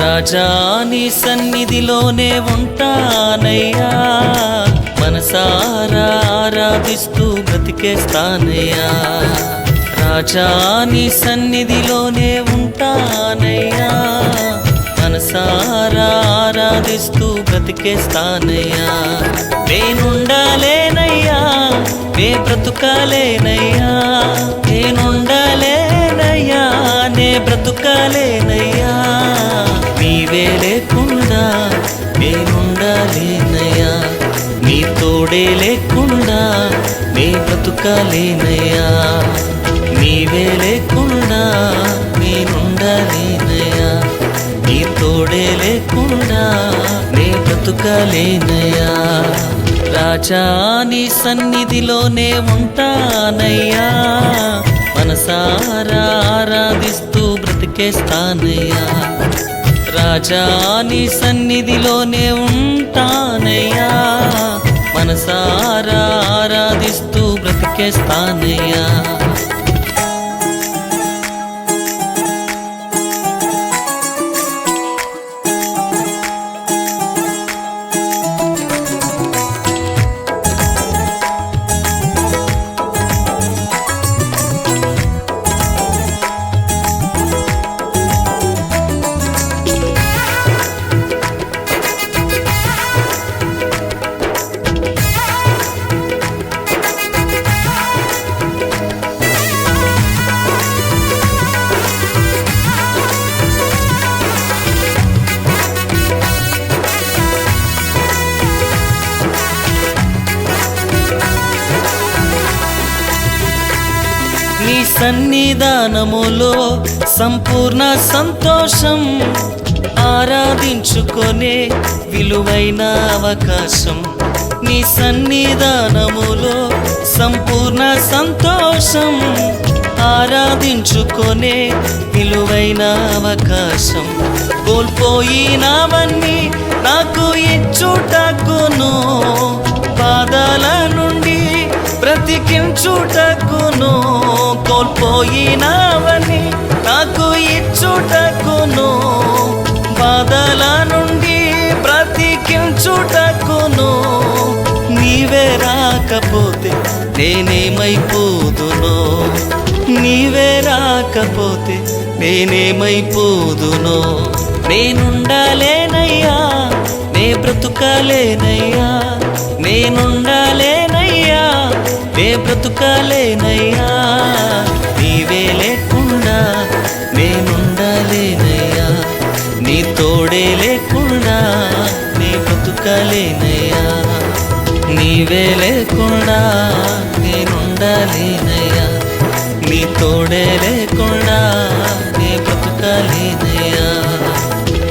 రాజా నీ సన్నిధిలోనే ఉంటానయ్యా, మనసారా ఆరాధిస్తూ బ్రతికేస్తానయ్యా. రాజా నీ సన్నిధిలోనే ఉంటానయ్యా, మనసారా ఆరాధిస్తూ బ్రతికేస్తానయ్యా. నేనుండాలేనయ్యా, నే బ్రతుకాలేనయ్యా, నేనుండాలేనయ్యా, నే బ్రతుకాలేనయ్యా. నీవే లేకుండా నేనుండాలేనయ్యా, నీ తోడే లేకుండా నే బ్రతుకాలేనయ్యా. నీవే లేకుండా నేనుండాలేనయ్యా, నీ తోడే లేకుండా నే బ్రతుకాలేనయ్యా. రాజా నీ సన్నిధిలోనే ఉంటానయ్యా, మనసారా ఆరాధిస్తూ బ్రతికేస్తానయ్యా. రాజా నీ సన్నిధిలోనే ఉంటానయ్యా, మనసారా ఆరాధిస్తూ బ్రతికేస్తానయ్యా. నీ సన్నిధానములో సంపూర్ణ సంతోషం, ఆరాధించుకొనే విలువైన అవకాశం. నీ సన్నిధానములో సంపూర్ణ సంతోషం, ఆరాధించుకొనే విలువైన అవకాశం. కోల్పోయినవన్నీ నాకు ఇచ్చుటకును, బాధల నుండి బ్రతికించుటకును. కోల్పోయినవన్నీ నాకు ఇచ్చుటకును, బాధల నుండి బ్రతికించుటకును. నీవే రాకపోతే నేనేమైపోదునో, నీవే రాకపోతే నేనేమైపోదునో. నేనుండాలేనయ్యా, నే బ్రతుకాలేనయ్యా, నేనుండాలేనయ్యా, నే బ్రతుకాలేనయ్యా. నీవే లేకుండా నేనుండాలేనయ్యా, నీ తోడే లేకుండా నే బ్రతుకాలేనయ్యా. నీవే లేకుండా నేనుండాలేనయ్యా, నీ తోడే లేకుండా నే బ్రతుకాలేనయ్యా.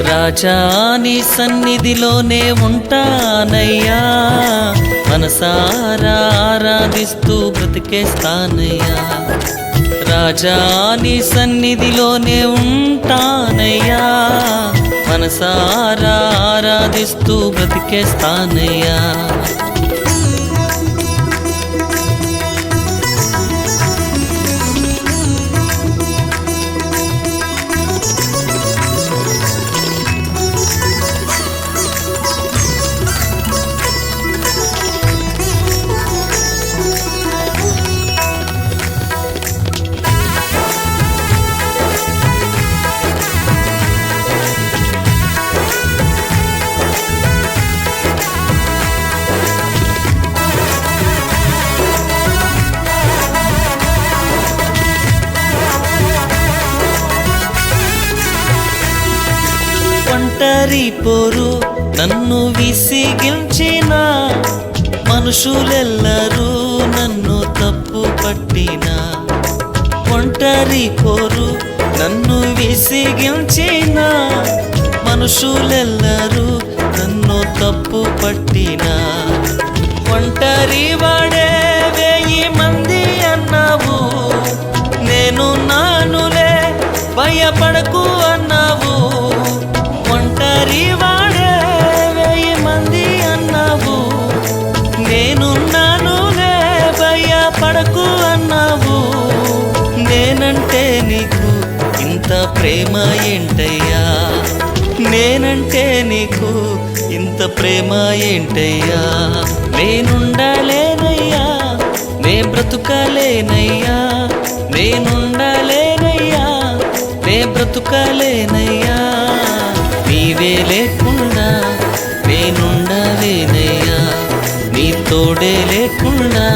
రాజా నీ సన్నిధిలోనే ఉంటానయ్యా, మనసారా ఆరాధిస్తూ బ్రతికేస్తానయ్యా. రాజా నీ సన్నిధిలోనే ఉంటానయ్యా, మనసారా ఆరాధిస్తూ బ్రతికేస్తానయ్యా. ఒంటరి పోరు నన్ను విసిగించిన, మనుషులెల్లరూ నన్ను తప్పు పట్టిన. ఒంటరి పోరు నన్ను విసిగించిన, మనుషులెల్లరూ నన్ను తప్పు పట్టిన. ఒంటరి వాడే 1000 మంది అన్నావు, నేను నానులే భయపడకు అన్నావు. ఒంటరి వాడే 1000 మంది అన్నావు, నేనున్నానులే భయపడకు అన్నావు. నేనంటే నీకు ఇంత ప్రేమ ఏంటయ్యా, నీకు ఇంత ప్రేమ ఏంటయ్యా? నేనుండలేనయ్యా, నే బ్రతుకలేనయ్యా, నేనుండలేనయ్యా, నే బ్రతుకలేనయ్యా. నీవే లేకుండా నేనుండలేనయ్యా, నీ తోడే లేకుండా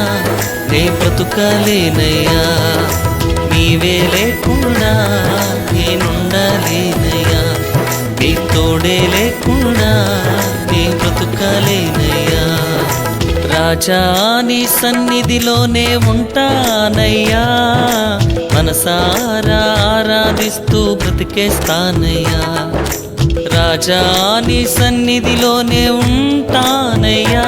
నే బ్రతుకలేనయ్యా. నీవే లేకుండా నేనుండలేనయ్యా, నీ తోడే లేకుండా నీ బ్రతుకలేనయ్యా. రాజా నీ సన్నిధిలోనే ఉంటానయ్యా, మనసారా ఆరాధిస్తూ బ్రతికేస్తానయ్యా. రాజా నీ సన్నిధిలోనే ఉంటానయ్యా,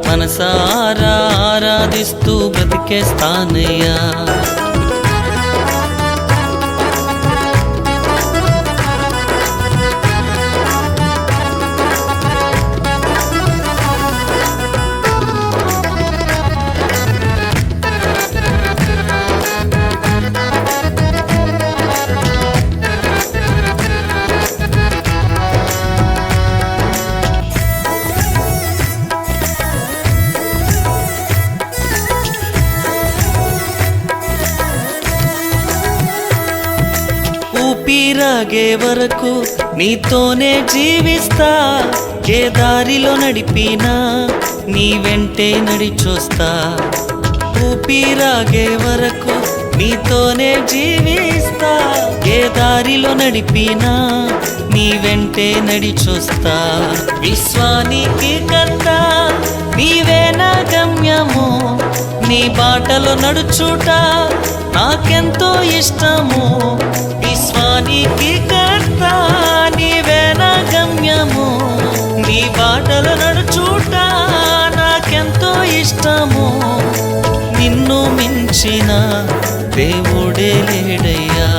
మనసారా ఆరాధిస్తూ బ్రతికేస్తానయ్యా. ఊపిరాగే వరకు నీతోనే జీవిస్తా, ఏ దారిలో నడిపినా నీ వెంటే నడిచొస్తా. ఊపిరాగే వరకు నీతోనే జీవిస్తా, ఏ దారిలో నడిపినా నీ వెంటే నడిచొస్తా. విశ్వానికి కర్త నీవే నా గమ్యము, నీ బాటలో నడుచుట నాకెంతో ఇష్టము. విశ్వానికి కర్త నీవే నా గమ్యము, నీ బాటలో నడుచుట నాకెంతో ఇష్టము. నిన్ను మించిన దేవుడే లేడయ్యా,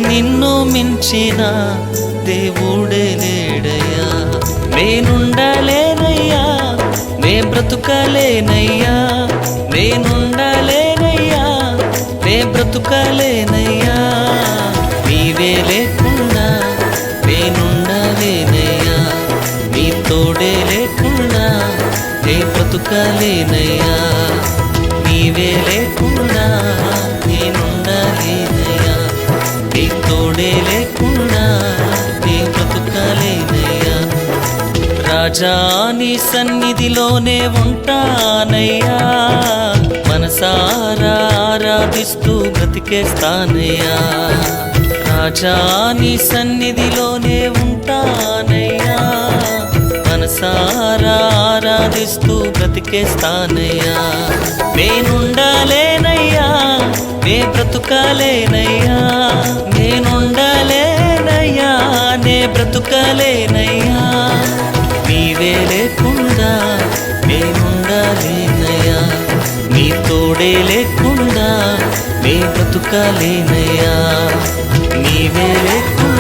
నిన్ను మించిన దేవుడే లేడయ్యా. నేనుండలేనయ్యా, నే బ్రతుకలేనయ్యా, నేనుండలేనయ్యా, నే బ్రతుకలేనయ్యా. నీవే లేకుండా నేనుండలేనయ్యా, నీ తోడే లేకుండా నే బ్రతుకలేనయ్యా. నీవే లేకుండా నేనుండలేనయ్యా, నీ తోడే లేకుండా నే బ్రతుకలేనయ్యా. రాజా నీ సన్నిధిలోనే ఉంటానయ్యా, మనసారా ఆరాధిస్తూ బ్రతికేస్తానయ్యా. రాజా నీ సన్నిధిలోనే ఉంటానయ్యా, మనసారా ఆరాధిస్తూ బ్రతికేస్తానయ్యా. నేనుండలేనయ్యా, నే బ్రతుకలేనయ్యా, నేనుండలేనయ్యా, నే బ్రతుకలేనయ్యా. నీవే లేకుండా నేనుండలేనయ్యా, నీ తోడే లేకుండా నే బ్రతుకలేనయ్యా. నీవే లేకుండా